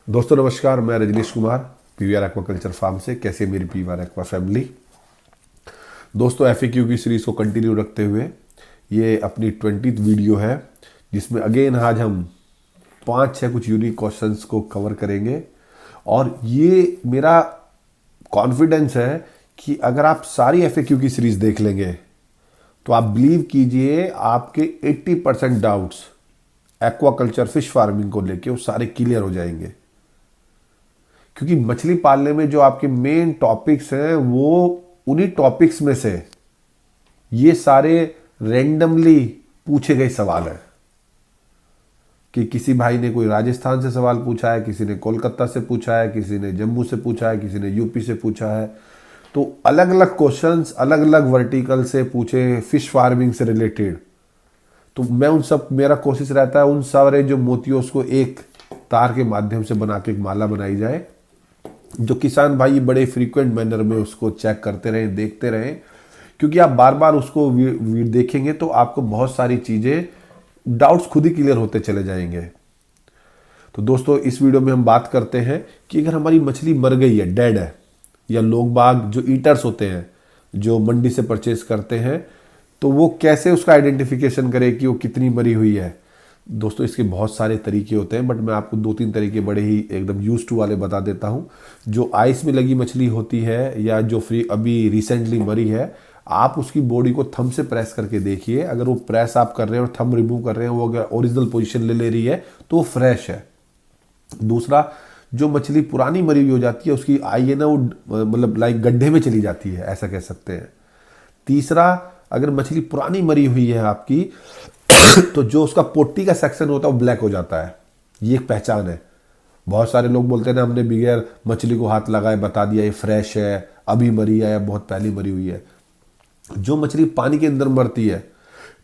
दोस्तों नमस्कार, मैं Rajneesh Kumar PVR aquaculture farm से। कैसे मेरी पीवीआर एक्वा फैमिली। दोस्तों एफएक्यू की सीरीज को कंटिन्यू रखते हुए ये अपनी 20th वीडियो है, जिसमें अगेन आज हम 5-6 कुछ यूनिक क्वेश्चंस को कवर करेंगे। और ये मेरा कॉन्फिडेंस है कि अगर आप सारी एफएक्यू की सीरीज देख लेंगे तो आप बिलीव कीजिए आपके 80% डाउट्स एक्वाकल्चर फिश फार्मिंग को लेके वो सारे क्लियर हो जाएंगे। क्योंकि मछली पालने में जो आपके मेन टॉपिक्स हैं वो उन्हीं टॉपिक्स में से ये सारे रैंडमली पूछे गए सवाल हैं। कि किसी भाई ने कोई राजस्थान से सवाल पूछा है, किसी ने कोलकाता से पूछा है, किसी ने जम्मू से पूछा है, किसी ने यूपी से पूछा है। तो अलग अलग क्वेश्चंस अलग अलग वर्टिकल से पूछे फिश फार्मिंग से रिलेटेड। तो मैं उन सब, मेरा कोशिश रहता है उन सारे जो मोतियों को एक तार के माध्यम से बना के एक माला बनाई जाए, जो किसान भाई बड़े फ्रीक्वेंट मैनर में उसको चेक करते रहें, देखते रहें। क्योंकि आप बार बार उसको देखेंगे तो आपको बहुत सारी चीज़ें, डाउट्स खुद ही क्लियर होते चले जाएंगे। तो दोस्तों इस वीडियो में हम बात करते हैं कि अगर हमारी मछली मर गई है, डेड है, या लोग बाग जो ईटर्स होते हैं जो मंडी से परचेज करते हैं, तो वो कैसे उसका आइडेंटिफिकेशन करें कि वो कितनी मरी हुई है। दोस्तों इसके बहुत सारे तरीके होते हैं, बट मैं आपको 2-3 तरीके बड़े ही एकदम यूज टू वाले बता देता हूँ। जो आइस में लगी मछली होती है या जो अभी रिसेंटली मरी है, आप उसकी बॉडी को थंब से प्रेस करके देखिए। अगर वो प्रेस आप कर रहे हैं और थंब रिमूव कर रहे हैं, वो अगर ओरिजिनल पोजीशन ले रही है तो वो फ्रेश है। दूसरा, जो मछली पुरानी मरी हुई हो जाती है उसकी आई है ना, वो मतलब लाइक गड्ढे में चली जाती है, ऐसा कह सकते हैं। तीसरा, अगर मछली पुरानी मरी हुई है आपकी तो जो उसका पोटी का सेक्शन होता है वो ब्लैक हो जाता है। ये एक पहचान है। बहुत सारे लोग बोलते हैं ना, हमने बगैर मछली को हाथ लगाए बता दिया ये फ्रेश है, अभी मरी है या बहुत पहले मरी हुई है। जो मछली पानी के अंदर मरती है,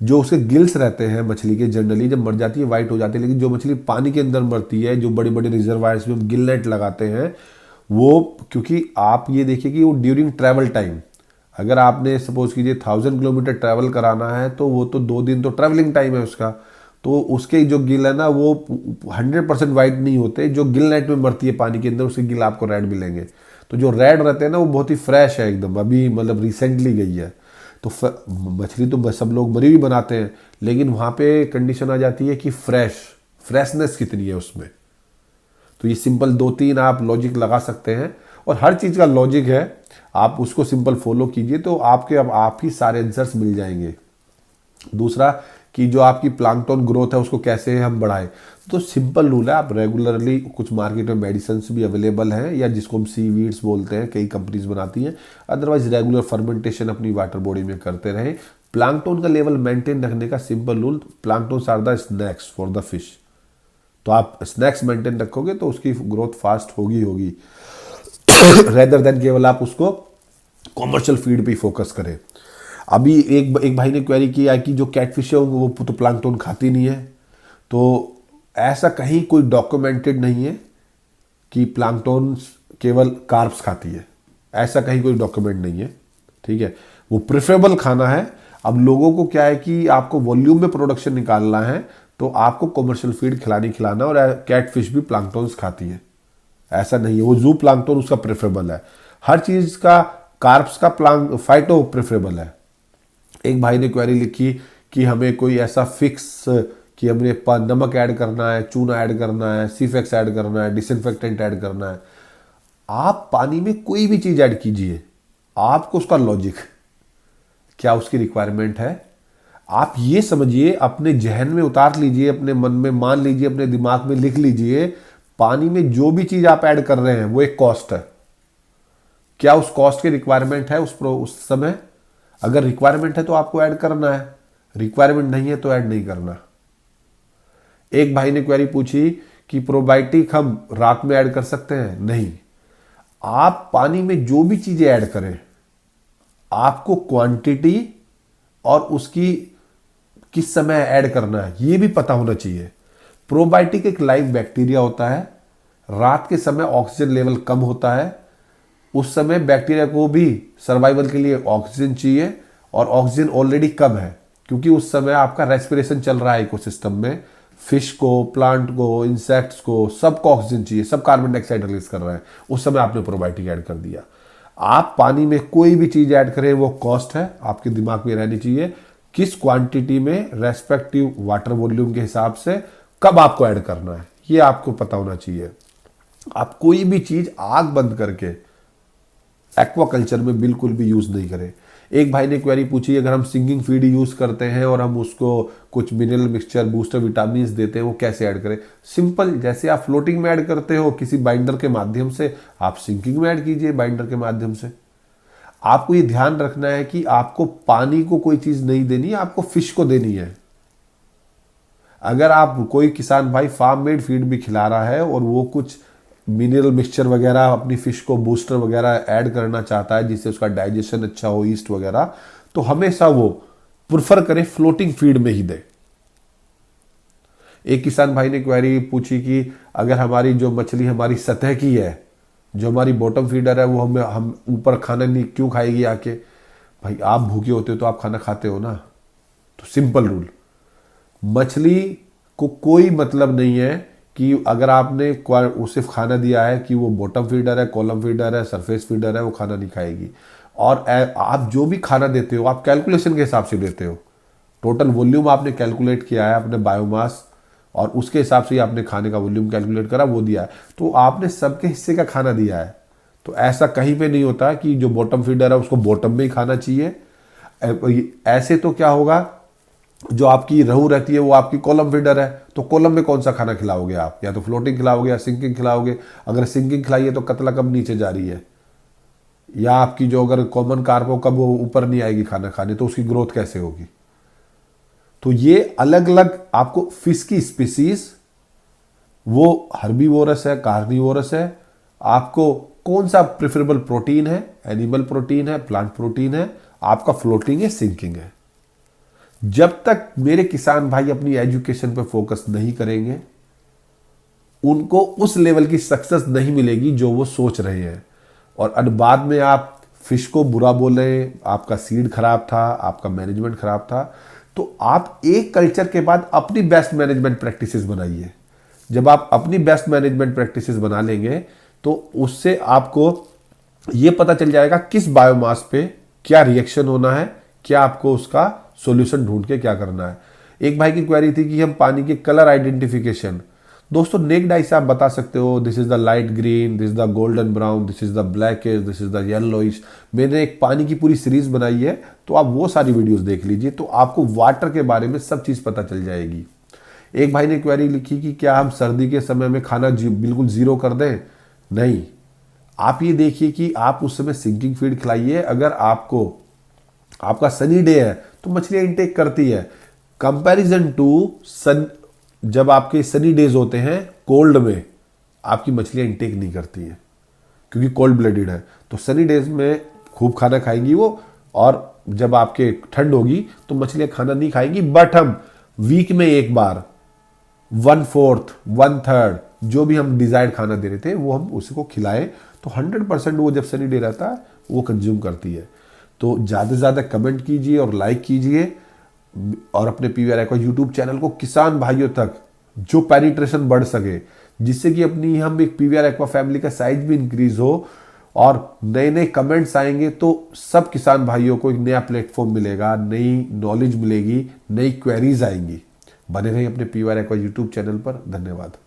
जो उसके गिल्स रहते हैं मछली के, जनरली जब मर जाती है वाइट हो जाती है। लेकिन जो मछली पानी के अंदर मरती है, जो बड़े बड़े रिजर्वायर्स में हम गिल नेट लगाते हैं, वो क्योंकि आप ये देखिए कि वो ड्यूरिंग ट्रैवल टाइम, अगर आपने सपोज कीजिए 1000 किलोमीटर ट्रैवल कराना है तो वो तो 2 दिन तो ट्रैवलिंग टाइम है उसका। तो उसके जो गिल है ना वो 100% वाइट नहीं होते। जो गिल नेट में मरती है पानी के अंदर, उसके गिल आपको रेड मिलेंगे। तो जो रेड रहते हैं ना वो बहुत ही फ्रेश है एकदम, अभी मतलब रिसेंटली गई है। तो मछली तो सब लोग मरी हुई बनाते हैं, लेकिन वहाँ पे कंडीशन आ जाती है कि फ्रेशनेस कितनी है उसमें। तो ये सिंपल 2-3 आप लॉजिक लगा सकते हैं, और हर चीज़ का लॉजिक है, आप उसको सिंपल फॉलो कीजिए तो आपके अब आप ही सारे आंसर्स मिल जाएंगे। दूसरा, कि जो आपकी प्लांक्टन ग्रोथ है उसको कैसे हम बढ़ाएं, तो सिंपल रूल है। आप रेगुलरली, कुछ मार्केट में मेडिसिन भी अवेलेबल हैं, या जिसको हम सीवीड्स बोलते हैं, कई कंपनीज बनाती हैं। अदरवाइज रेगुलर फर्मेंटेशन अपनी वाटर बॉडी में करते रहें। प्लांक्टन का लेवल मेंटेन रखने का simple rule, plankton are the snacks for the fish. तो आप स्नैक्स मेंटेन रखोगे तो उसकी ग्रोथ फास्ट होगी रेदर देन केवल आप उसको कॉमर्शियल फीड पे फोकस करें। अभी एक भाई ने क्वेरी किया कि जो कैटफिश है वो तो प्लांक्टन खाती नहीं है। तो ऐसा कहीं कोई डॉक्यूमेंटेड नहीं है कि प्लांक्टन केवल कार्ब्स खाती है, ऐसा कहीं कोई डॉक्यूमेंट नहीं है। ठीक है, वो प्रेफरेबल खाना है। अब लोगों को क्या है कि आपको वॉल्यूम में प्रोडक्शन निकालना है, तो आपको कॉमर्शियल फीड खिलाना। और कैटफिश भी प्लांक्टन खाती है, ऐसा नहीं है। वो जू प्लांक्टन उसका प्रेफरेबल है। हर चीज का कार्ब्स का फाइटो प्रेफरेबल है। एक भाई ने क्वेरी लिखी कि हमें कोई ऐसा फिक्स कि हमने नमक ऐड करना है, चूना ऐड करना है, सीफेक्स ऐड करना है, डिसइंफेक्टेंट ऐड करना है। आप पानी में कोई भी चीज ऐड कीजिए, आपको उसका लॉजिक क्या, उसकी रिक्वायरमेंट है, आप ये समझिए, अपने जहन में उतार लीजिए, अपने मन में मान लीजिए, अपने दिमाग में लिख लीजिए। पानी में जो भी चीज आप ऐड कर रहे हैं वो एक कॉस्ट है। क्या उस कॉस्ट की रिक्वायरमेंट है उस समय? अगर रिक्वायरमेंट है तो आपको ऐड करना है, रिक्वायरमेंट नहीं है तो ऐड नहीं करना। एक भाई ने क्वेरी पूछी कि प्रोबायोटिक हम रात में ऐड कर सकते हैं? नहीं। आप पानी में जो भी चीजें ऐड करें, आपको क्वांटिटी और उसकी किस समय ऐड करना है ये भी पता होना चाहिए। प्रोबायोटिक एक लाइव बैक्टीरिया होता है। रात के समय ऑक्सीजन लेवल कम होता है, उस समय बैक्टीरिया को भी सर्वाइवल के लिए ऑक्सीजन चाहिए, और ऑक्सीजन ऑलरेडी कम है क्योंकि उस समय आपका रेस्पिरेशन चल रहा है इकोसिस्टम में। फिश को, प्लांट को, इंसेक्ट्स को, सबको ऑक्सीजन चाहिए, सब कार्बन डाइऑक्साइड रिलीज कर रहे हैं, उस समय आपने प्रोबायोटिक ऐड कर दिया। आप पानी में कोई भी चीज ऐड करें वो कॉस्ट है, आपके दिमाग में रहनी चाहिए किस क्वांटिटी में रेस्पेक्टिव वाटर वॉल्यूम के हिसाब से कब आपको ऐड करना है, ये आपको पता होना चाहिए। आप कोई भी चीज आग बंद करके एक्वाकल्चर में बिल्कुल भी यूज नहीं करें। एक भाई ने क्वेरी पूछी, अगर हम सिंकिंग फीड यूज करते हैं और हम उसको कुछ मिनरल मिक्सचर, बूस्टर, विटामिन देते हैं, वो कैसे ऐड करें? सिंपल, जैसे आप फ्लोटिंग में ऐड करते हो किसी बाइंडर के माध्यम से, आप सिंकिंग में ऐड कीजिए बाइंडर के माध्यम से। आपको ये ध्यान रखना है कि आपको पानी को कोई चीज नहीं देनी है, आपको फिश को देनी है। अगर आप कोई किसान भाई फार्म मेड फीड भी खिला रहा है और वो कुछ मिनरल मिक्सचर वगैरह अपनी फिश को बूस्टर वगैरह ऐड करना चाहता है जिससे उसका डाइजेशन अच्छा हो, ईस्ट वगैरह, तो हमेशा वो प्रेफर करे फ्लोटिंग फीड में ही दे। एक किसान भाई ने क्वेरी पूछी कि अगर हमारी जो मछली हमारी सतह की है, जो हमारी बॉटम फीडर है, वो हम ऊपर खाना नहीं क्यों खाएगी आके? भाई आप भूखे होते हो तो आप खाना खाते हो ना। तो सिंपल रूल, मछली को कोई मतलब नहीं है कि अगर आपने उसे खाना दिया है कि वो बॉटम फीडर है, कॉलम फीडर है, सरफेस फीडर है, वो खाना नहीं खाएगी। और आप जो भी खाना देते हो आप कैलकुलेशन के हिसाब से देते हो। टोटल वॉल्यूम आपने कैलकुलेट किया है अपने बायोमास, और उसके हिसाब से आपने खाने का वॉल्यूम कैलकुलेट करा, वो दिया है, तो आपने सबके हिस्से का खाना दिया है। तो ऐसा कहीं पे नहीं होता कि जो बॉटम फीडर है उसको बॉटम में ही खाना चाहिए। ऐसे तो क्या होगा, जो आपकी रहू रहती है वो आपकी कॉलम फीडर है, तो कॉलम में कौन सा खाना खिलाओगे आप? या तो फ्लोटिंग खिलाओगे या सिंकिंग खिलाओगे। अगर सिंकिंग खिलाइए तो कतला कब नीचे जा रही है, या आपकी जो अगर कॉमन कार्प हो कब वो ऊपर नहीं आएगी खाना खाने, तो उसकी ग्रोथ कैसे होगी? तो ये अलग अलग आपको फिश की स्पीसीज, वो हर्बीवोरस है, कार्निवोरस है, आपको कौन सा प्रेफरेबल प्रोटीन है, एनिमल प्रोटीन है, प्लांट प्रोटीन है, आपका फ्लोटिंग है, सिंकिंग है। जब तक मेरे किसान भाई अपनी एजुकेशन पे फोकस नहीं करेंगे, उनको उस लेवल की सक्सेस नहीं मिलेगी जो वो सोच रहे हैं। और बाद में आप फिश को बुरा बोले, आपका सीड खराब था, आपका मैनेजमेंट खराब था, तो आप एक कल्चर के बाद अपनी बेस्ट मैनेजमेंट प्रैक्टिसेस बनाइए। जब आप अपनी बेस्ट मैनेजमेंट प्रैक्टिसेस बना लेंगे तो उससे आपको ये पता चल जाएगा किस बायोमास पे क्या रिएक्शन होना है, क्या आपको उसका सॉल्यूशन ढूंढ के क्या करना है। एक भाई की क्वेरी थी कि हम पानी के कलर आइडेंटिफिकेशन, दोस्तों नेक्ड आई से आप बता सकते हो, this is the light green, this is the golden brown, this is the blackish, this is the yellowish. मैंने एक पानी की पूरी सीरीज बनाई है, तो आप वो सारी वीडियोस देख लीजिए, तो आपको वाटर के बारे में सब चीज पता चल जाएगी। एक भाई ने क्वेरी लिखी कि क्या हम सर्दी के समय में खाना बिल्कुल जीरो कर दें? नहीं, आप ये देखिए कि आप उस समय सिंकिंग फीड खिलाइए। अगर आपका सनी डे है तो मछलियां इंटेक करती है, कंपैरिजन टू जब आपके सनी डेज होते हैं कोल्ड में, आपकी मछलियां इंटेक नहीं करती हैं क्योंकि कोल्ड ब्लडेड है। तो सनी डेज में खूब खाना खाएंगी वो, और जब आपके ठंड होगी तो मछलियां खाना नहीं खाएंगी। बट हम वीक में एक बार 1/4, 1/3 जो भी हम डिजायर्ड खाना दे रहे थे वो हम उसको खिलाएं, तो 100% वो जब सनी डे रहता है वो कंज्यूम करती है। तो ज़्यादा से ज़्यादा कमेंट कीजिए और लाइक कीजिए, और अपने पीवीआर एक्वा यूट्यूब चैनल को किसान भाइयों तक जो पेनिट्रेशन बढ़ सके, जिससे कि अपनी हम एक पीवीआर एक्वा फैमिली का साइज भी इंक्रीज हो, और नए नए कमेंट्स आएंगे तो सब किसान भाइयों को एक नया प्लेटफॉर्म मिलेगा, नई नॉलेज मिलेगी, नई क्वेरीज आएंगी। बने रहिए अपने पीवीआर एक्वा यूट्यूब चैनल पर। धन्यवाद।